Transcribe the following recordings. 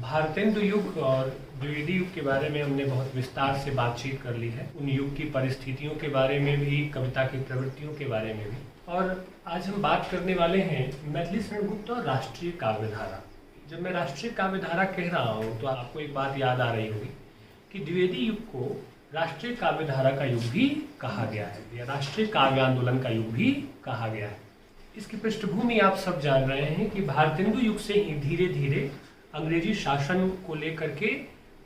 भारतेंदु युग और द्विवेदी युग के बारे में हमने बहुत विस्तार से बातचीत कर ली है। उन युग की परिस्थितियों के बारे में भी, कविता की प्रवृत्तियों के बारे में भी। और आज हम बात करने वाले हैं मैथिली शरणगुप्त और राष्ट्रीय काव्यधारा। जब मैं राष्ट्रीय काव्यधारा कह रहा हूँ तो आपको एक बात याद आ रही होगी कि द्विवेदी युग को राष्ट्रीय काव्यधारा का युग भी कहा गया है या राष्ट्रीय काव्य आंदोलन का युग भी कहा गया है। इसकी पृष्ठभूमि आप सब जान रहे हैं कि भारतेंदु युग से ही धीरे धीरे अंग्रेजी शासन को लेकर के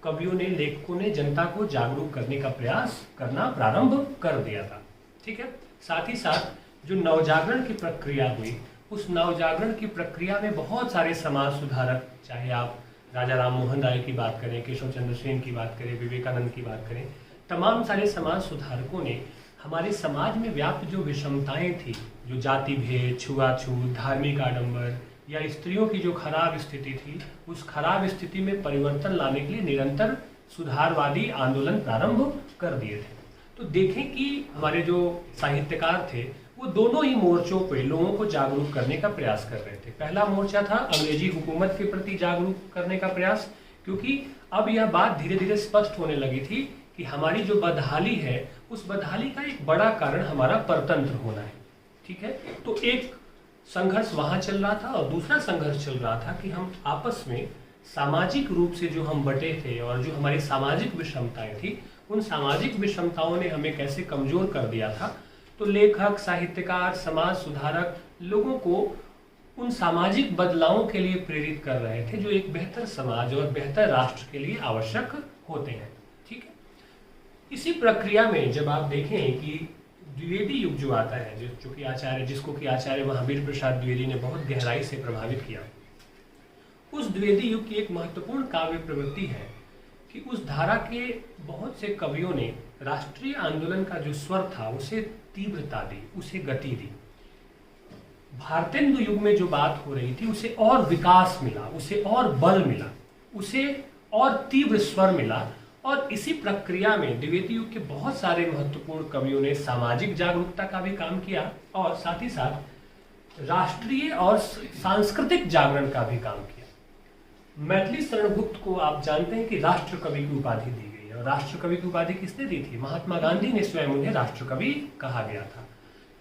कवियों ने, लेखकों ने जनता को जागरूक करने का प्रयास करना प्रारंभ कर दिया था। ठीक है। साथ ही साथ जो नवजागरण की प्रक्रिया हुई, उस नवजागरण की प्रक्रिया में बहुत सारे समाज सुधारक, चाहे आप राजा राम मोहन राय की बात करें, केशव चंद्र सेन की बात करें, विवेकानंद की बात करें, तमाम सारे समाज सुधारकों ने हमारे समाज में व्याप्त जो विषमताएं थी, जो जाति भेद, छुआछूत, धार्मिक आडंबर या स्त्रियों की जो खराब स्थिति थी, उस खराब स्थिति में परिवर्तन लाने के लिए निरंतर सुधारवादी आंदोलन प्रारंभ कर दिए थे। तो देखें कि हमारे जो साहित्यकार थे वो दोनों ही मोर्चों पे लोगों को जागरूक करने का प्रयास कर रहे थे। पहला मोर्चा था अंग्रेजी हुकूमत के प्रति जागरूक करने का प्रयास, क्योंकि अब यह बात धीरे धीरे स्पष्ट होने लगी थी कि हमारी जो बदहाली है, उस बदहाली का एक बड़ा कारण हमारा परतंत्र होना है। ठीक है। तो एक संघर्ष वहां चल रहा था और दूसरा संघर्ष चल रहा था कि हम आपस में सामाजिक रूप से जो हम बटे थे और जो हमारी सामाजिक विषमताएं थी, उन सामाजिक विषमताओं ने हमें कैसे कमजोर कर दिया था। तो लेखक, साहित्यकार, समाज सुधारक लोगों को उन सामाजिक बदलावों के लिए प्रेरित कर रहे थे जो एक बेहतर समाज और बेहतर राष्ट्र के लिए आवश्यक होते हैं। ठीक है। इसी प्रक्रिया में जब आप देखें कि द्विवेदी युग जो आता है, जिसको कि आचार्य महावीर प्रसाद द्विवेदी ने बहुत गहराई से प्रभावित किया, उस द्विवेदी युग की एक महत्वपूर्ण काव्य प्रवृत्ति है कि उस धारा के बहुत से कवियों ने राष्ट्रीय आंदोलन का जो स्वर था उसे तीव्रता दी, उसे गति दी। भारतेंदु युग में जो बात हो रही थी उसे और विकास मिला, उसे और बल मिला, उसे और तीव्र स्वर मिला। और इसी प्रक्रिया में द्विवेदी युग के बहुत सारे महत्वपूर्ण कवियों ने सामाजिक जागरूकता का भी काम किया और साथ ही साथ राष्ट्रीय और सांस्कृतिक जागरण का भी काम किया। मैथिली शरणगुप्त को आप जानते हैं कि राष्ट्र कवि की उपाधि दी गई है और राष्ट्र कवि की उपाधि किसने दी थी? महात्मा गांधी ने स्वयं उन्हें राष्ट्र कवि कहा गया था।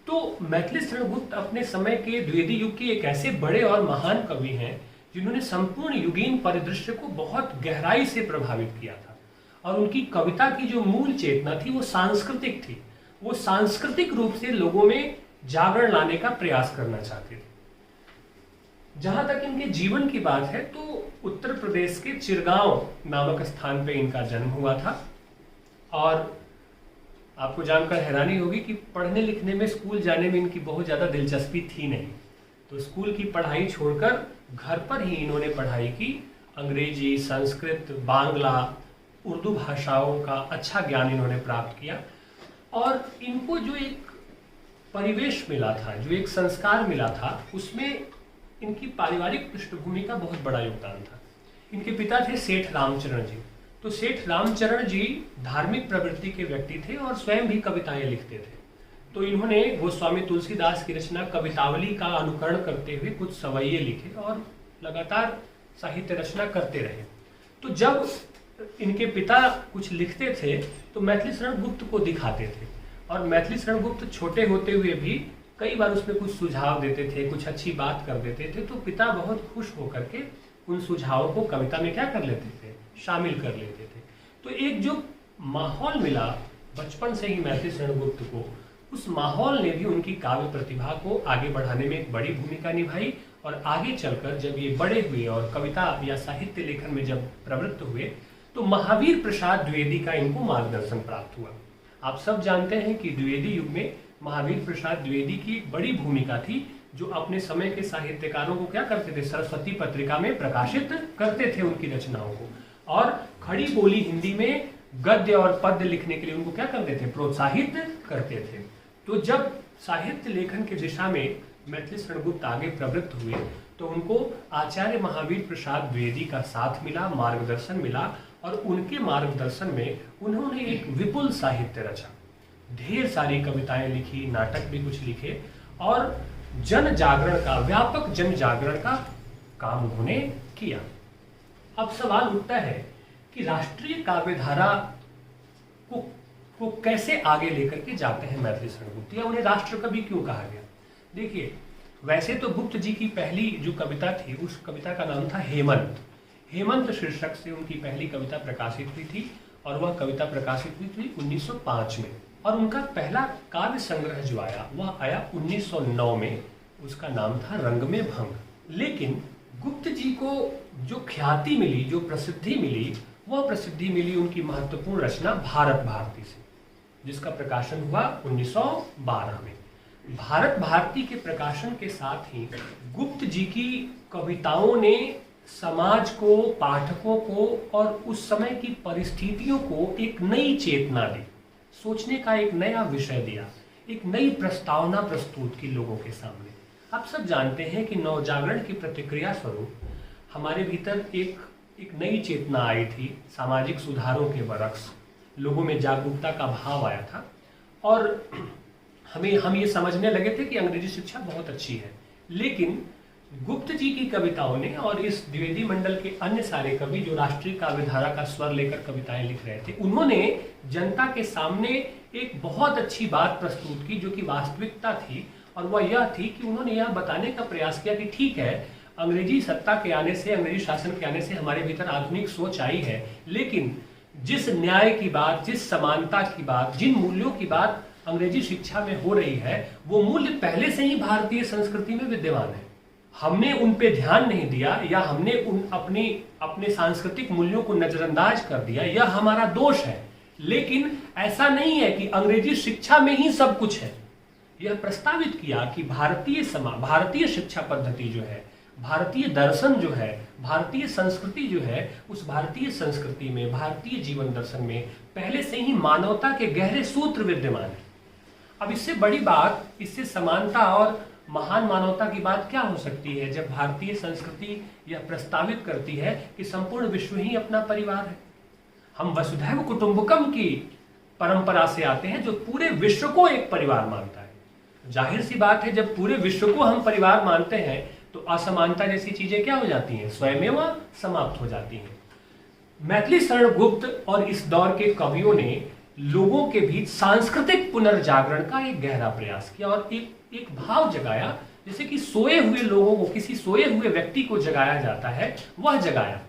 तो मैथिली शरणगुप्त अपने समय के द्विवेदी युग के एक ऐसे बड़े और महान कवि हैं जिन्होंने संपूर्ण युगीन परिदृश्य को बहुत गहराई से प्रभावित किया था। और उनकी कविता की जो मूल चेतना थी वो सांस्कृतिक थी। वो सांस्कृतिक रूप से लोगों में जागरण लाने का प्रयास करना चाहते थे। जहां तक इनके जीवन की बात है तो उत्तर प्रदेश के चिरगांव नामक स्थान पे इनका जन्म हुआ था। और आपको जानकर हैरानी होगी कि पढ़ने लिखने में, स्कूल जाने में इनकी बहुत ज्यादा दिलचस्पी थी नहीं। तो स्कूल की पढ़ाई छोड़कर घर पर ही इन्होंने पढ़ाई की। अंग्रेजी, संस्कृत, बांग्ला, उर्दू भाषाओं का अच्छा ज्ञान इन्होंने प्राप्त किया। और इनको जो एक परिवेश मिला था, जो एक संस्कार मिला था, उसमें इनकी पारिवारिक पृष्ठभूमि का बहुत बड़ा योगदान था। इनके पिता थे सेठ रामचरण जी। तो सेठ रामचरण जी धार्मिक प्रवृत्ति के व्यक्ति थे और स्वयं भी कविताएं लिखते थे। तो इन्होंने गोस्वामी तुलसीदास की रचना कवितावली का अनुकरण करते हुए कुछ सवैये लिखे और लगातार साहित्य रचना करते रहे। तो जब इनके पिता कुछ लिखते थे तो मैथिली शरणगुप्त को दिखाते थे और मैथिली शरणगुप्त छोटे होते हुए भी कई बार उसमें कुछ सुझाव देते थे, कुछ अच्छी बात कर देते थे। तो पिता बहुत खुश होकर के उन सुझावों को कविता में क्या कर लेते थे? शामिल कर लेते थे। तो एक जो माहौल मिला बचपन से ही मैथिली शरणगुप्त को, उस माहौल ने भी उनकी काव्य प्रतिभा को आगे बढ़ाने में एक बड़ी भूमिका निभाई। और आगे चलकर जब ये बड़े हुए और कविता या साहित्य लेखन में जब प्रवृत्त हुए तो महावीर प्रसाद द्विवेदी का इनको मार्गदर्शन प्राप्त हुआ। आप सब जानते हैं कि द्विवेदी युग में महावीर प्रसाद द्विवेदी की एक बड़ी भूमिका थी, जो अपने समय के साहित्यकारों को क्या करते थे? सरस्वती पत्रिका में प्रकाशित करते थे उनकी रचनाओं को। और खड़ी बोली हिंदी में गद्य और पद्य लिखने के लिए उनको क्या करते थे? प्रोत्साहित करते थे। तो जब साहित्य लेखन की दिशा में मैथिली शरणगुप्त आगे प्रवृत्त हुए तो उनको आचार्य महावीर प्रसाद द्विवेदी का साथ मिला, मार्गदर्शन मिला। और उनके मार्गदर्शन में उन्होंने एक विपुल साहित्य रचा, ढेर सारी कविताएं लिखी, नाटक भी कुछ लिखे और जन जागरण का, व्यापक जन जागरण का काम उन्होंने किया। अब सवाल उठता है कि राष्ट्रीय काव्यधारा को कैसे आगे लेकर के जाते हैं मैथिली शरण गुप्त, या उन्हें राष्ट्र कवि क्यों कहा गया। देखिए, वैसे तो गुप्त जी की पहली जो कविता थी उस कविता का नाम था हेमंत। हेमंत शीर्षक से उनकी पहली कविता प्रकाशित हुई थी और वह कविता प्रकाशित हुई थी 1905 में। और उनका पहला काव्य संग्रह जो आया वह आया 1909 में, उसका नाम था रंग में भंग। लेकिन गुप्त जी को जो ख्याति मिली, जो प्रसिद्धि मिली, वह प्रसिद्धि मिली उनकी महत्वपूर्ण रचना भारत भारती से, जिसका प्रकाशन हुआ 1912 में। भारत भारती के प्रकाशन के साथ ही गुप्त जी की कविताओं ने समाज को, पाठकों को और उस समय की परिस्थितियों को एक नई चेतना दी, सोचने का एक नया विषय दिया, एक नई प्रस्तावना प्रस्तुत की लोगों के सामने। आप सब जानते हैं कि नवजागरण की प्रतिक्रिया स्वरूप हमारे भीतर एक नई चेतना आई थी, सामाजिक सुधारों के बरक्स लोगों में जागरूकता का भाव आया था और हम ये समझने लगे थे कि अंग्रेजी शिक्षा बहुत अच्छी है। लेकिन गुप्त जी की कविताओं ने और इस द्विवेदी मंडल के अन्य सारे कवि जो राष्ट्रीय काव्यधारा का स्वर लेकर कविताएं लिख रहे थे, उन्होंने जनता के सामने एक बहुत अच्छी बात प्रस्तुत की जो कि वास्तविकता थी, और वह यह थी कि उन्होंने यह बताने का प्रयास किया कि ठीक है, अंग्रेजी सत्ता के आने से, अंग्रेजी शासन के आने से हमारे भीतर आधुनिक सोच आई है, लेकिन जिस न्याय की बात, जिस समानता की बात, जिन मूल्यों की बात अंग्रेजी शिक्षा में हो रही है, वो मूल्य पहले से ही भारतीय संस्कृति में विद्यमान है। हमने उन पे ध्यान नहीं दिया या हमने अपने सांस्कृतिक मूल्यों को नजरअंदाज कर दिया, यह हमारा दोष है। लेकिन ऐसा नहीं है कि अंग्रेजी शिक्षा में ही सब कुछ है। यह प्रस्तावित किया कि भारतीय शिक्षा पद्धति जो है, भारतीय दर्शन जो है, भारतीय संस्कृति जो है, उस भारतीय संस्कृति में, भारतीय जीवन दर्शन में पहले से ही मानवता के गहरे सूत्र विद्यमान है। अब इससे बड़ी बात, इससे समानता और महान मानवता की बात क्या हो सकती है जब भारतीय संस्कृति यह प्रस्तावित करती है कि संपूर्ण विश्व ही अपना परिवार है। हम वसुधैव कुटुंबकम की परंपरा से आते हैं जो पूरे विश्व को एक परिवार मानता है। जाहिर सी बात है, जब पूरे विश्व को हम परिवार मानते हैं तो असमानता जैसी चीजें क्या हो जाती हैं, स्वयमेव समाप्त हो जाती हैं। मैथिली शरण गुप्त और इस दौर के कवियों ने लोगों के बीच सांस्कृतिक पुनर्जागरण का एक गहरा प्रयास किया और एक भाव जगाया, जैसे कि सोए हुए लोगों को, किसी सोए हुए व्यक्ति को जगाया जाता है, वह जगाया।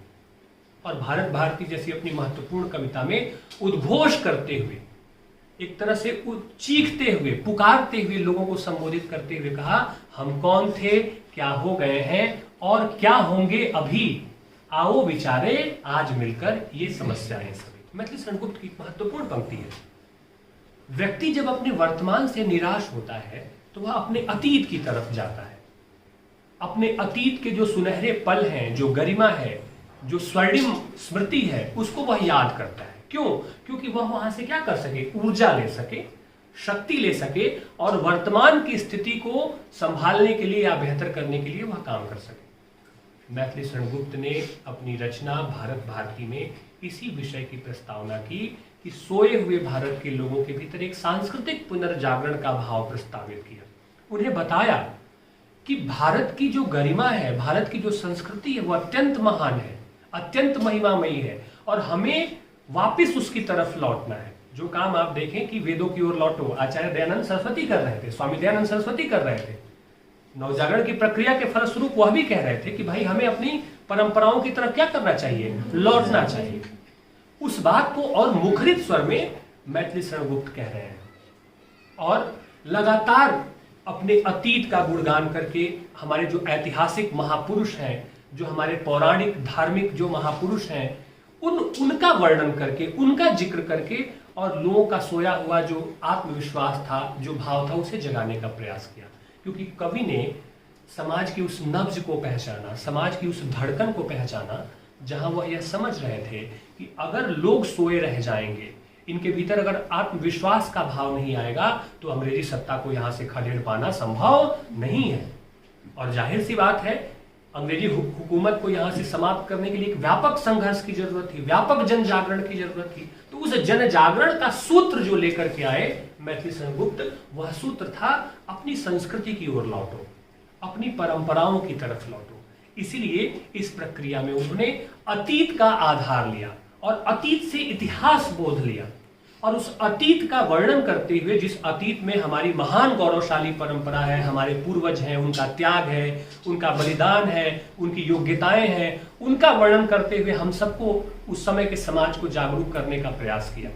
और भारत भारती जैसी अपनी महत्वपूर्ण कविता में उद्घोष करते हुए, एक तरह से चीखते हुए, पुकारते हुए, लोगों को संबोधित करते हुए कहा, हम कौन थे, क्या हो गए हैं और क्या होंगे अभी, आओ विचारे आज मिलकर ये समस्याएं सभी। मैथिली शरण गुप्त की महत्वपूर्ण पंक्ति है। व्यक्ति जब अपने वर्तमान से निराश होता है तो वह अपने अतीत की तरफ जाता है। अपने अतीत के जो सुनहरे पल हैं, जो गरिमा है, जो स्वर्णिम स्मृति है, उसको वह याद करता है। क्यों? क्योंकि वह वहां से क्या कर सके, ऊर्जा ले सके, शक्ति ले सके और वर्तमान की स्थिति को संभालने के लिए या बेहतर करने के लिए वह काम कर सके। मैथिली शरण गुप्त ने अपनी रचना भारत भारती में इसी विषय की प्रस्तावना की कि सोए हुए भारत के लोगों के भीतर एक सांस्कृतिक पुनर्जागरण का भाव प्रस्तावित किया। उन्हें बताया कि भारत की जो गरिमा है, भारत की जो संस्कृति है, वो अत्यंत महान है, अत्यंत महिमामयी है और हमें वापिस उसकी तरफ लौटना है। जो काम आप देखें कि वेदों की ओर लौटो, आचार्य दयानंद सरस्वती कर रहे थे, स्वामी दयानंद सरस्वती कर रहे थे। नवजागरण की प्रक्रिया के फलस्वरूप वह भी कह रहे थे कि भाई हमें अपनी परंपराओं की तरफ क्या करना चाहिए, लौटना चाहिए। उस बात को और मुखरित स्वर में मैथिली शरण गुप्त कह रहे हैं और लगातार अपने अतीत का गुणगान करके हमारे जो ऐतिहासिक महापुरुष हैं, जो हमारे पौराणिक धार्मिक जो महापुरुष हैं, उनका वर्णन करके, उनका जिक्र करके और लोगों का सोया हुआ जो आत्मविश्वास था, जो भाव था, उसे जगाने का प्रयास किया। क्योंकि कवि ने समाज की उस नब्ज को पहचाना, समाज की उस धड़कन को पहचाना, जहां वह यह समझ रहे थे कि अगर लोग सोए रह जाएंगे, इनके भीतर अगर आत्मविश्वास का भाव नहीं आएगा तो अंग्रेजी सत्ता को यहां से खदेड़ पाना संभव नहीं है। और जाहिर सी बात है, अंग्रेजी हुकूमत को यहां से समाप्त करने के लिए एक व्यापक संघर्ष की जरूरत थी, व्यापक जन जागरण की जरूरत थी। तो उस जन जागरण का सूत्र जो लेकर के आए मैथिली शरण गुप्त, वह सूत्र था अपनी संस्कृति की ओर लौटो, अपनी परंपराओं की तरफ लौटो। इसीलिए इस प्रक्रिया में उन्होंने अतीत का आधार लिया और अतीत से इतिहास बोध लिया और उस अतीत का वर्णन करते हुए, जिस अतीत में हमारी महान गौरवशाली परंपरा है, हमारे पूर्वज हैं, उनका त्याग है, उनका बलिदान है, उनकी योग्यताएं हैं, उनका वर्णन करते हुए हम सबको उस समय के समाज को जागरूक करने का प्रयास किया।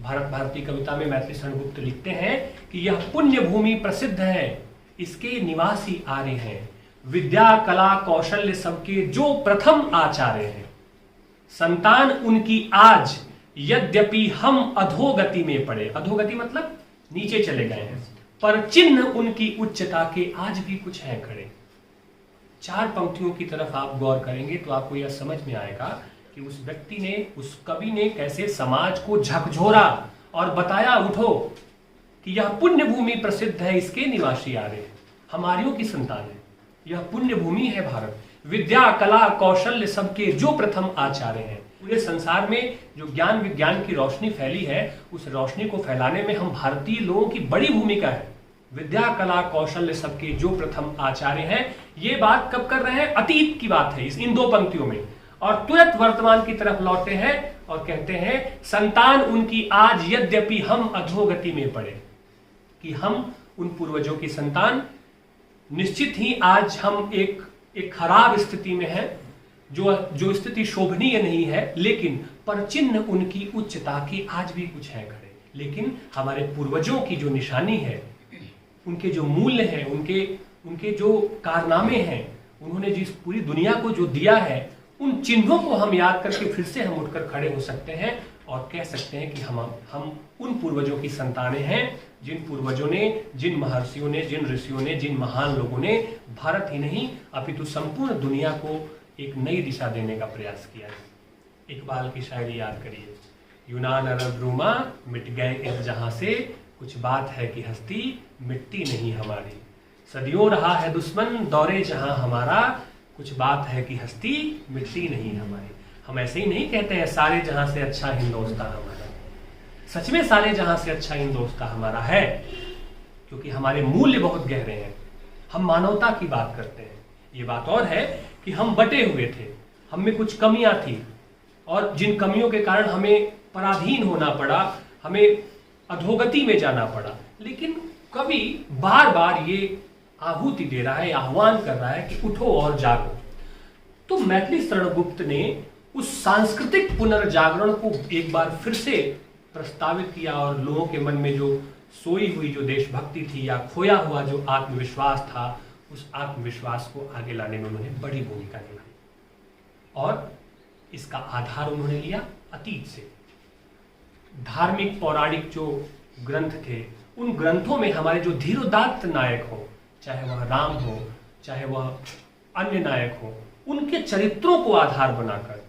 भारत भारती कविता में मैथिली शरण गुप्त लिखते हैं कि यह पुण्य भूमि प्रसिद्ध है, इसके निवासी आर्य हैं, विद्या कला कौशल्य सबके जो प्रथम आचार्य हैं, संतान उनकी आज यद्यपि हम अधोगति में पड़े, अधोगति मतलब नीचे चले गए हैं, पर चिन्ह उनकी उच्चता के आज भी कुछ हैं खड़े। 4 पंक्तियों की तरफ आप गौर करेंगे तो आपको यह समझ में आएगा कि उस व्यक्ति ने, उस कवि ने कैसे समाज को झकझोरा और बताया, उठो कि यह पुण्य भूमि प्रसिद्ध है, इसके निवासी आ रहे, हमारियों की संतान है, यह पुण्य भूमि है भारत, विद्या कला कौशल्य सबके जो प्रथम आचार्य हैं। पूरे संसार में जो ज्ञान विज्ञान की रोशनी फैली है, उस रोशनी को फैलाने में हम भारतीय लोगों की बड़ी भूमिका है। विद्या कला कौशल्य सबके जो प्रथम आचार्य हैं, ये बात कब कर रहे हैं? अतीत की बात है इन 2 पंक्तियों में, और तुरंत वर्तमान की तरफ लौटे हैं और कहते हैं संतान उनकी आज यद्यपि हम अधोगति में पड़े, कि हम उन पूर्वजों की संतान निश्चित ही आज हम एक खराब स्थिति में है, जो स्थिति शोभनीय नहीं है, लेकिन पर चिन्ह उनकी उच्चता की आज भी कुछ है खड़े। लेकिन हमारे पूर्वजों की जो निशानी है, उनके जो मूल्य हैं, उनके जो कारनामे हैं, उन्होंने जिस पूरी दुनिया को जो दिया है, उन चिन्हों को हम याद करके फिर से हम उठकर खड़े हो सकते हैं और कह सकते हैं कि हम उन पूर्वजों की संतानें हैं, जिन पूर्वजों ने, जिन महर्षियों ने, जिन ऋषियों ने, जिन महान लोगों ने भारत ही नहीं अपितु संपूर्ण दुनिया को एक नई दिशा देने का प्रयास किया है। इकबाल की शायरी याद करिए, यूनान अरब रूमा मिट गए इस जहां से, कुछ बात है कि हस्ती मिट्टी नहीं हमारी, सदियों रहा है दुश्मन दौरे जहां हमारा, कुछ बात है कि हस्ती मिट्टी नहीं हमारी। हम ऐसे ही नहीं कहते हैं सारे जहां से अच्छा हिंदुस्तान हमारा, सच में सारे जहां से अच्छा हिंदुस्तान हमारा है, क्योंकि हमारे मूल्य बहुत गहरे हैं। हम मानवता की बात करते हैं। ये बात और है कि हम बटे हुए थे, हम में कुछ कमियां थी, और जिन कमियों के कारण हमें पराधीन होना पड़ा, हमें अधोगति में जाना पड़ा। लेकिन कवि बार बार ये आहुति दे रहा है, आह्वान कर रहा है कि उठो और जागो। तो मैथिली शरण गुप्त ने उस सांस्कृतिक पुनर्जागरण को एक बार फिर से प्रस्तावित किया और लोगों के मन में जो सोई हुई जो देशभक्ति थी या खोया हुआ जो आत्मविश्वास था, उस आत्मविश्वास को आगे लाने में उन्होंने बड़ी भूमिका निभाई। और इसका आधार उन्होंने लिया अतीत से। धार्मिक पौराणिक जो ग्रंथ थे, उन ग्रंथों में हमारे जो धीरोदात्त नायक हो, चाहे वह राम हो, चाहे वह अन्य नायक हो, उनके चरित्रों को आधार बनाकर,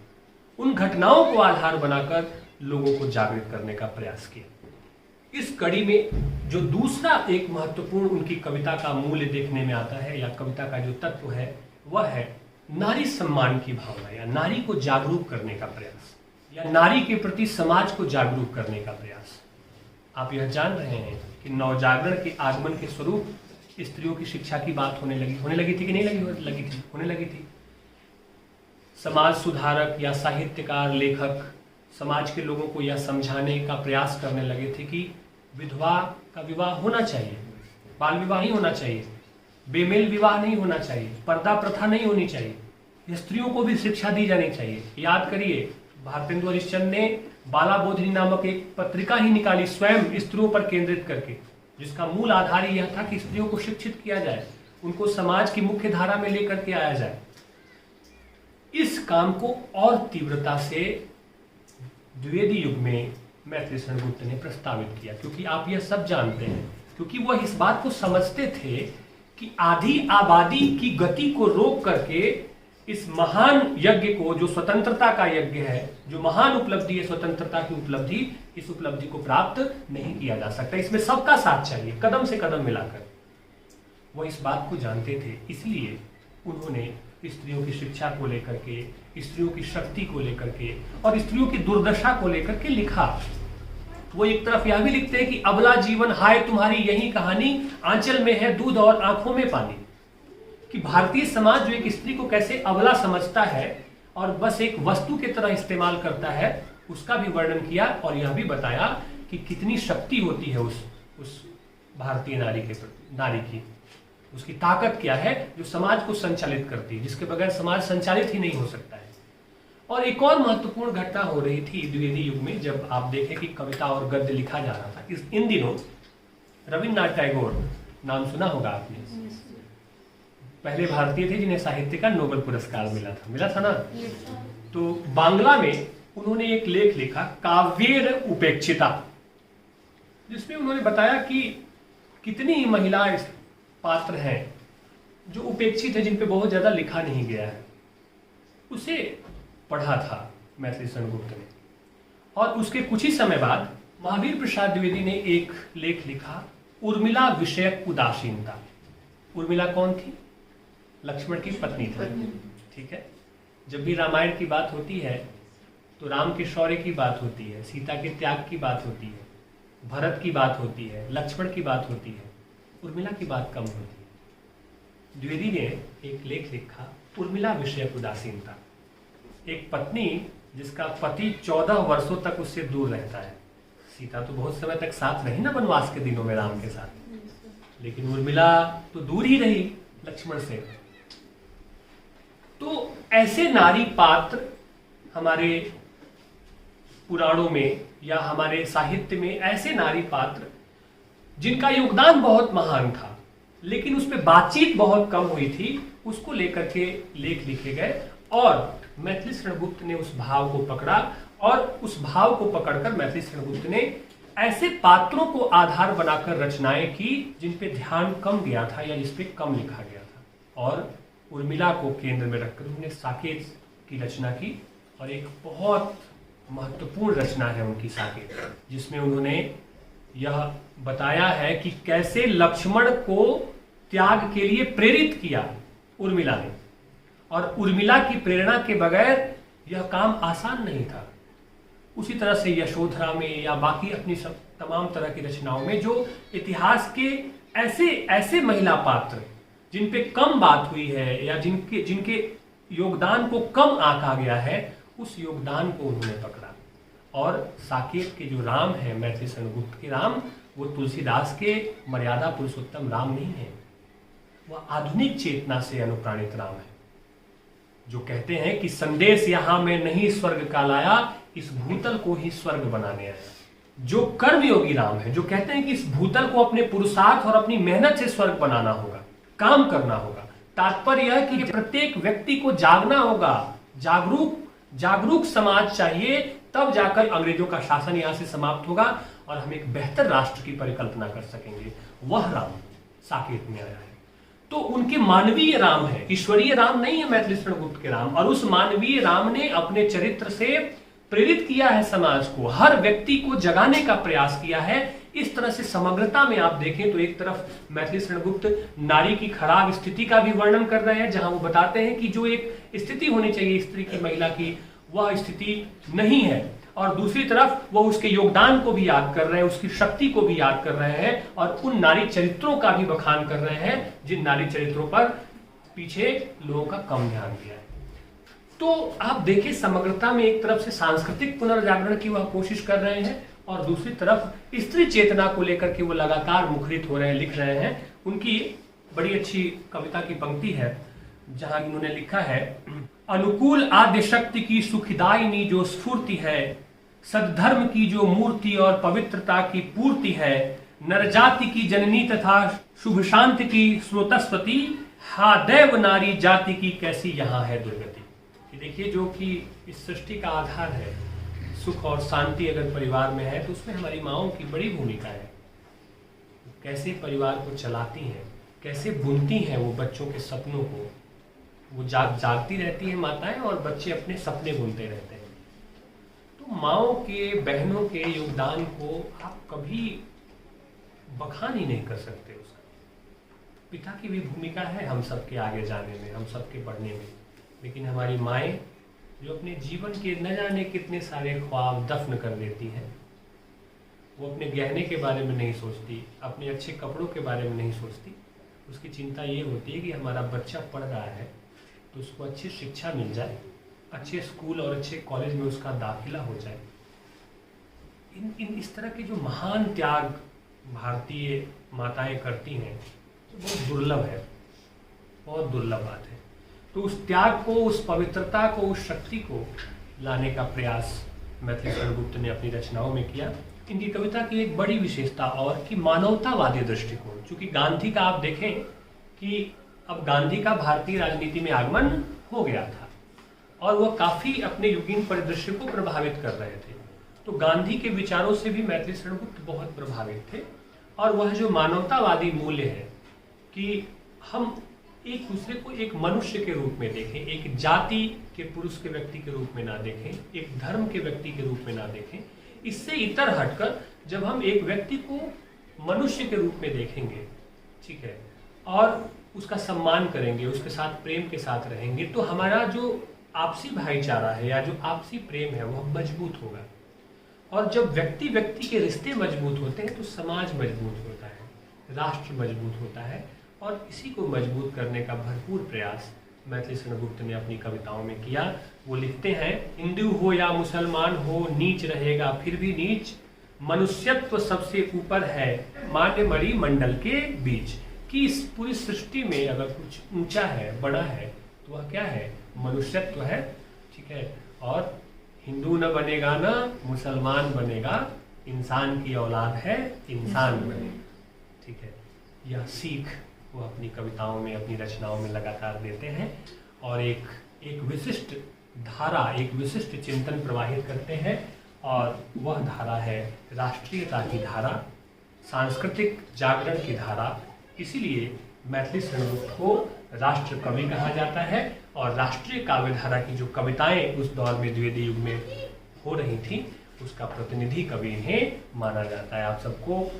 उन घटनाओं को आधार बनाकर लोगों को जागृत करने का प्रयास किया। इस कड़ी में जो दूसरा एक महत्वपूर्ण उनकी कविता का मूल्य देखने में आता है, या कविता का जो तत्व है, वह है नारी सम्मान की भावना, या नारी को जागरूक करने का प्रयास, या नारी के प्रति समाज को जागरूक करने का प्रयास। आप यह जान रहे हैं कि नवजागरण के आगमन के स्वरूप स्त्रियों की शिक्षा की बात होने लगी थी कि नहीं लगी थी? होने लगी थी। समाज सुधारक या साहित्यकार, लेखक समाज के लोगों को यह समझाने का प्रयास करने लगे थे कि विधवा का विवाह होना चाहिए, बाल विवाह ही होना चाहिए, बेमेल विवाह नहीं होना चाहिए, पर्दा प्रथा नहीं होनी चाहिए, स्त्रियों को भी शिक्षा दी जानी चाहिए। याद करिए, भारतेंदु हरिश्चंद्र ने बाला बोधिनी नामक एक पत्रिका ही निकाली स्वयं स्त्रियों पर केंद्रित करके, जिसका मूल आधार यह था कि स्त्रियों को शिक्षित किया जाए, उनको समाज की मुख्य धारा में लेकर के आया जाए। इस काम को और तीव्रता से द्विवेदी युग में मैथिली शरण गुप्त ने प्रस्तावित किया, क्योंकि आप यह सब जानते हैं, क्योंकि वह इस बात को समझते थे कि आधी आबादी की गति को रोक करके इस महान यज्ञ को, जो स्वतंत्रता का यज्ञ है, जो महान उपलब्धि है स्वतंत्रता की उपलब्धि, इस उपलब्धि को प्राप्त नहीं किया जा सकता। इसमें सबका साथ चाहिए, कदम से कदम मिलाकर। वह इस बात को जानते थे, इसलिए उन्होंने स्त्रियों की शिक्षा को लेकर के, स्त्रियों की शक्ति को लेकर के और स्त्रियों की दुर्दशा को लेकर के लिखा। वो एक तरफ यह भी लिखते हैं कि अबला जीवन हाय तुम्हारी यही कहानी, आंचल में है दूध और आंखों में पानी। कि भारतीय समाज जो एक स्त्री को कैसे अबला समझता है और बस एक वस्तु की तरह इस्तेमाल करता है, उसका भी वर्णन किया और यह भी बताया कि कितनी शक्ति होती है उस भारतीय नारी की, उसकी ताकत क्या है जो समाज को संचालित करती है, जिसके बगैर समाज संचालित ही नहीं हो सकता है। और एक और महत्वपूर्ण घटना हो रही थी द्विवेदी युग में, जब आप देखें कि कविता और गद्य लिखा जा रहा था। इन दिनों रविन्द्रनाथ टैगोर, नाम सुना होगा आपने, पहले भारतीय थे जिन्हें साहित्य का नोबेल पुरस्कार मिला था ना। तो बांग्ला में उन्होंने एक लेख लिखा, काव्येर उपेक्षिता, जिसमें उन्होंने बताया कि कितनी महिला पात्र हैं जो उपेक्षित है, जिन पे बहुत ज्यादा लिखा नहीं गया है। उसे पढ़ा था मैथिली शरण गुप्त ने, और उसके कुछ ही समय बाद महावीर प्रसाद द्विवेदी ने एक लेख लिखा, उर्मिला विषयक उदासीनता। उर्मिला कौन थी? लक्ष्मण की पत्नी थी, ठीक है। जब भी रामायण की बात होती है तो राम के शौर्य की बात होती है, सीता के त्याग की बात होती है, भरत की बात होती है, लक्ष्मण की बात होती है, उर्मिला की बात कम होती है। द्विवेदी ने एक लेख लिखा, उर्मिला विषयक उदासीनता। एक पत्नी जिसका पति 14 वर्षों तक उससे दूर रहता है। सीता तो बहुत समय तक साथ रही ना वनवास के दिनों में राम के साथ, लेकिन उर्मिला तो दूर ही रही लक्ष्मण से। तो ऐसे नारी पात्र हमारे पुराणों में या हमारे साहित्य में, ऐसे नारी पात्र जिनका योगदान बहुत महान था, लेकिन उस पर बातचीत बहुत कम हुई थी, उसको लेकर के लेख लिखे गए। और मैथिली शरण गुप्त ने उस भाव को पकड़ा, और उस भाव को पकड़कर मैथिली शरण गुप्त ने ऐसे पात्रों को आधार बनाकर रचनाएं की जिन पे ध्यान कम गया था या जिस पे कम लिखा गया था। और उर्मिला को केंद्र में रखकर उन्होंने साकेत की रचना की, और एक बहुत महत्वपूर्ण रचना है उनकी साकेत, जिसमें उन्होंने यह बताया है कि कैसे लक्ष्मण को त्याग के लिए प्रेरित किया उर्मिला ने, और उर्मिला की प्रेरणा के बगैर यह काम आसान नहीं था। उसी तरह से यशोधरा में या बाकी अपनी सब तमाम तरह की रचनाओं में जो इतिहास के ऐसे महिला पात्र जिन पे कम बात हुई है या जिनके योगदान को कम आंका गया है, उस योगदान को उन्होंने पकड़ा। और साकेत के जो राम है, मैथिली शरण गुप्त के राम, वो तुलसीदास के मर्यादा पुरुषोत्तम राम नहीं है, वह आधुनिक चेतना से अनुप्राणित राम है, जो कहते हैं कि संदेश यहां में नहीं स्वर्ग का लाया, इस भूतल को ही स्वर्ग बनाने आया। जो कर्मयोगी राम है, जो कहते हैं कि इस भूतल को अपने पुरुषार्थ और अपनी मेहनत से स्वर्ग बनाना होगा, काम करना होगा। तात्पर्य यह कि प्रत्येक व्यक्ति को जागना होगा, जागरूक समाज चाहिए, तब जाकर अंग्रेजों का शासन यहां से समाप्त होगा और हम एक बेहतर राष्ट्र की परिकल्पना कर सकेंगे। वह राम साकेत में आया है। तो उनके मानवीय राम है, ईश्वरीय राम नहीं है मैथिली शरण गुप्त के राम। और उस मानवीय राम ने अपने चरित्र से प्रेरित किया है समाज को, हर व्यक्ति को जगाने का प्रयास किया है। इस तरह से समग्रता में आप देखें तो एक तरफ मैथिली शरण गुप्त नारी की खराब स्थिति का भी वर्णन कर रहे हैं, जहां वो बताते हैं कि जो एक स्थिति होनी चाहिए स्त्री की, महिला की, वह स्थिति नहीं है। और दूसरी तरफ वो उसके योगदान को भी याद कर रहे हैं, उसकी शक्ति को भी याद कर रहे हैं, और उन नारी चरित्रों का भी बखान कर रहे हैं जिन नारी चरित्रों पर पीछे लोगों का कम ध्यान दिया है। तो आप देखिए समग्रता में एक तरफ से सांस्कृतिक पुनर्जागरण की वह कोशिश कर रहे हैं, और दूसरी तरफ स्त्री चेतना को लेकर के वो लगातार मुखरित हो रहे हैं, लिख रहे हैं। उनकी बड़ी अच्छी कविता की पंक्ति है जहां उन्होंने लिखा है, अनुकूल आद्य शक्ति की सुखदायिनी जो स्फूर्ति है, सद्धर्म की जो मूर्ति और पवित्रता की पूर्ति है, नरजाति की जननी तथा शुभ शांति की स्रोतस्वती, हा दैव नारी जाति की कैसी यहाँ है दुर्गति। देखिए जो कि इस सृष्टि का आधार है, सुख और शांति अगर परिवार में है तो उसमें हमारी माओं की बड़ी भूमिका है। कैसे परिवार को चलाती हैं, कैसे बुनती हैं वो बच्चों के सपनों को, वो जागती रहती है माताएं और बच्चे अपने सपने बुनते रहते हैं। तो माओं के, बहनों के योगदान को आप कभी बखान ही नहीं कर सकते उसका। पिता की भी भूमिका है हम सबके आगे जाने में, हम सबके बढ़ने में, लेकिन हमारी माएँ जो अपने जीवन के न जाने कितने सारे ख्वाब दफन कर देती हैं, वो अपने गहने के बारे में नहीं सोचती, अपने अच्छे कपड़ों के बारे में नहीं सोचती। उसकी चिंता ये होती है कि हमारा बच्चा पढ़ रहा है तो उसको अच्छी शिक्षा मिल जाए, अच्छे स्कूल और अच्छे कॉलेज में उसका दाखिला हो जाए। इस तरह के जो महान त्याग भारतीय माताएं करती हैं तो बहुत दुर्लभ है, बहुत दुर्लभ बात है। तो उस त्याग को, उस पवित्रता को, उस शक्ति को लाने का प्रयास मैथिली शरण गुप्त ने अपनी रचनाओं में किया। इनकी कविता की एक बड़ी विशेषता और कि मानवतावादी दृष्टिकोण, चूंकि गांधी का आप देखें कि अब गांधी का भारतीय राजनीति में आगमन हो गया था और वह काफी अपने युगीन परिदृश्य को प्रभावित कर रहे थे, तो गांधी के विचारों से भी मैथिली शरण गुप्त बहुत प्रभावित थे। और वह जो मानवतावादी मूल्य है कि हम एक दूसरे को एक मनुष्य के रूप में देखें, एक जाति के पुरुष के व्यक्ति के रूप में ना देखें, एक धर्म के व्यक्ति के रूप में ना देखें, इससे इतर हटकर जब हम एक व्यक्ति को मनुष्य के रूप में देखेंगे, ठीक है, और उसका सम्मान करेंगे, उसके साथ प्रेम के साथ रहेंगे, तो हमारा जो आपसी भाईचारा है या जो आपसी प्रेम है वह मजबूत होगा। और जब व्यक्ति व्यक्ति के रिश्ते मजबूत होते हैं तो समाज मजबूत होता है, राष्ट्र मजबूत होता है। और इसी को मजबूत करने का भरपूर प्रयास मैथिली शरण गुप्त ने अपनी कविताओं में किया। वो लिखते हैं, हिंदू हो या मुसलमान हो नीच रहेगा फिर भी नीच, मनुष्यत्व सबसे ऊपर है मान्य मणि मंडल के बीच। कि इस पूरी सृष्टि में अगर कुछ ऊंचा है, बड़ा है, तो वह क्या है? मनुष्यत्व है, ठीक है। और हिंदू न बनेगा ना मुसलमान बनेगा, इंसान की औलाद है इंसान बनेगा, ठीक है। यह सीख वो अपनी कविताओं में, अपनी रचनाओं में लगातार देते हैं और एक विशिष्ट धारा, एक विशिष्ट चिंतन प्रवाहित करते हैं। और वह धारा है राष्ट्रीयता की धारा, सांस्कृतिक जागरण की धारा। इसीलिए मैथिली शरण गुप्त को राष्ट्र कवि कहा जाता है और राष्ट्रीय काव्य धारा की जो कविताएं उस दौर में द्विवेदी युग में हो रही थी उसका प्रतिनिधि कवि इन्हें माना जाता है। आप सबको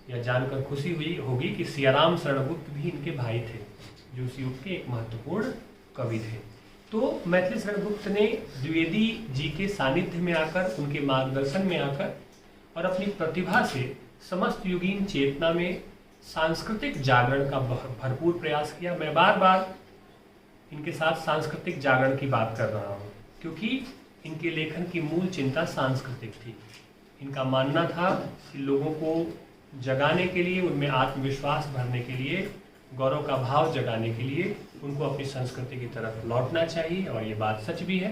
यह जानकर खुशी हुई होगी कि सियाराम शरण गुप्त भी इनके भाई थे, जो उस युग के एक महत्वपूर्ण कवि थे। तो मैथिली शरण गुप्त ने द्विवेदी जी के सानिध्य में आकर, उनके मार्गदर्शन में आकर और अपनी प्रतिभा से समस्त युगीन चेतना में सांस्कृतिक जागरण का भरपूर प्रयास किया। मैं बार बार इनके साथ सांस्कृतिक जागरण की बात कर रहा हूँ क्योंकि इनके लेखन की मूल चिंता सांस्कृतिक थी। इनका मानना था कि लोगों को जगाने के लिए, उनमें आत्मविश्वास भरने के लिए, गौरव का भाव जगाने के लिए उनको अपनी संस्कृति की तरफ लौटना चाहिए। और ये बात सच भी है,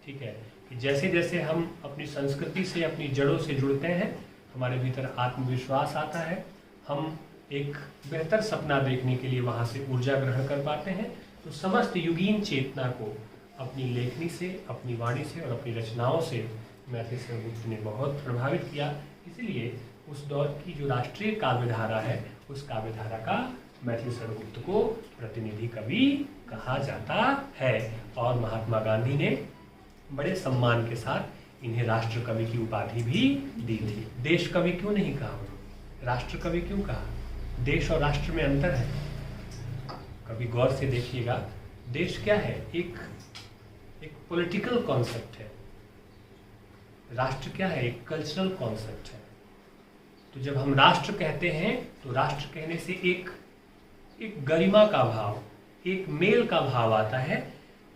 ठीक है, कि जैसे जैसे हम अपनी संस्कृति से, अपनी जड़ों से जुड़ते हैं, हमारे भीतर आत्मविश्वास आता है, हम एक बेहतर सपना देखने के लिए वहाँ से ऊर्जा ग्रहण कर पाते हैं। तो समस्त युगीन चेतना को अपनी लेखनी से, अपनी वाणी से और अपनी रचनाओं से मैथिली शरण गुप्त ने बहुत प्रभावित किया। इसलिए उस दौर की जो राष्ट्रीय काव्यधारा है उस काव्यधारा का मैथिली शरण गुप्त को प्रतिनिधि कवि कहा जाता है। और महात्मा गांधी ने बड़े सम्मान के साथ इन्हें राष्ट्र कवि की उपाधि भी दी थी। देश कवि क्यों नहीं कहा, राष्ट्र कवि क्यों कहा? देश और राष्ट्र में अंतर है, कभी गौर से देखिएगा। देश क्या है? एक पॉलिटिकल कॉन्सेप्ट है। राष्ट्र क्या है? एक कल्चरल कॉन्सेप्ट है। तो जब हम राष्ट्र कहते हैं तो राष्ट्र कहने से एक गरिमा का भाव, एक मेल का भाव आता है,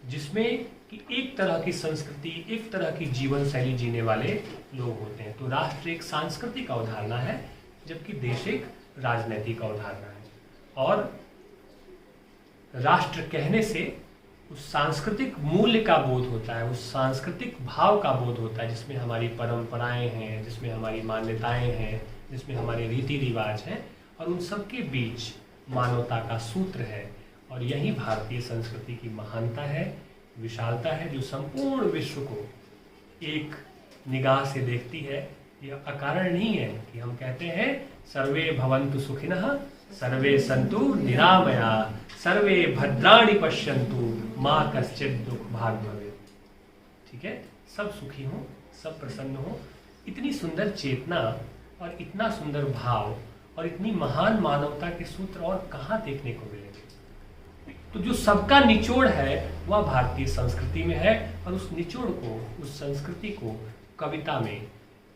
जिसमें कि एक तरह की संस्कृति, एक तरह की जीवन शैली जीने वाले लोग होते हैं। तो राष्ट्र एक सांस्कृतिक अवधारणा है, जबकि देश एक राजनैतिक अवधारणा है। और राष्ट्र कहने से उस सांस्कृतिक मूल्य का बोध होता है, उस सांस्कृतिक भाव का बोध होता है, जिसमें हमारी परंपराएं हैं, जिसमें हमारी मान्यताएं हैं, जिसमें हमारे रीति रिवाज हैं, और उन सब के बीच मानवता का सूत्र है। और यही भारतीय संस्कृति की महानता है, विशालता है, जो संपूर्ण विश्व को एक निगाह से देखती है। यह अकारण नहीं है कि हम कहते हैं सर्वे भवन्तु सुखिनः, सर्वे सन्तु निरामया, सर्वे भद्राणि पश्यन्तु माँ कश्चित् दुख भाग भवेत्। ठीक है, सब सुखी हो, सब प्रसन्न हो। इतनी सुंदर चेतना और इतना सुंदर भाव और इतनी महान मानवता के सूत्र और कहाँ देखने को मिलेंगे? तो जो सबका निचोड़ है वह भारतीय संस्कृति में है, और उस निचोड़ को, उस संस्कृति को कविता में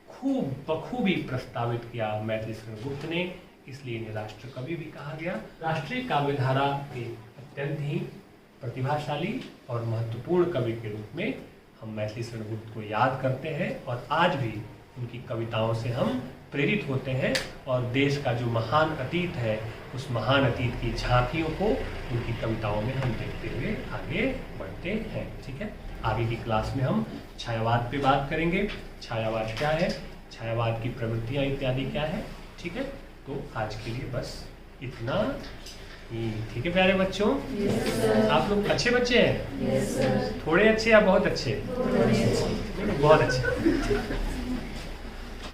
खूब बखूबी प्रस्तावित किया मैथिली शरण गुप्त ने। इसलिए इन्हें राष्ट्र कवि भी कहा गया। राष्ट्रीय काव्यधारा के अत्यंत ही प्रतिभाशाली और महत्वपूर्ण कवि के रूप में हम मैथिली शरण गुप्त को याद करते हैं और आज भी उनकी कविताओं से हम प्रेरित होते हैं और देश का जो महान अतीत है उस महान अतीत की झांकियों को उनकी कविताओं में हम देखते हुए आगे बढ़ते हैं। ठीक है, आगे की क्लास में हम छायावाद पे बात करेंगे। छायावाद क्या है, छायावाद की प्रवृत्तियाँ इत्यादि क्या है। ठीक है, तो आज के लिए बस इतना ही। ठीक है प्यारे बच्चों, आप लोग अच्छे बच्चे हैं? थोड़े अच्छे या बहुत अच्छे? बहुत अच्छे।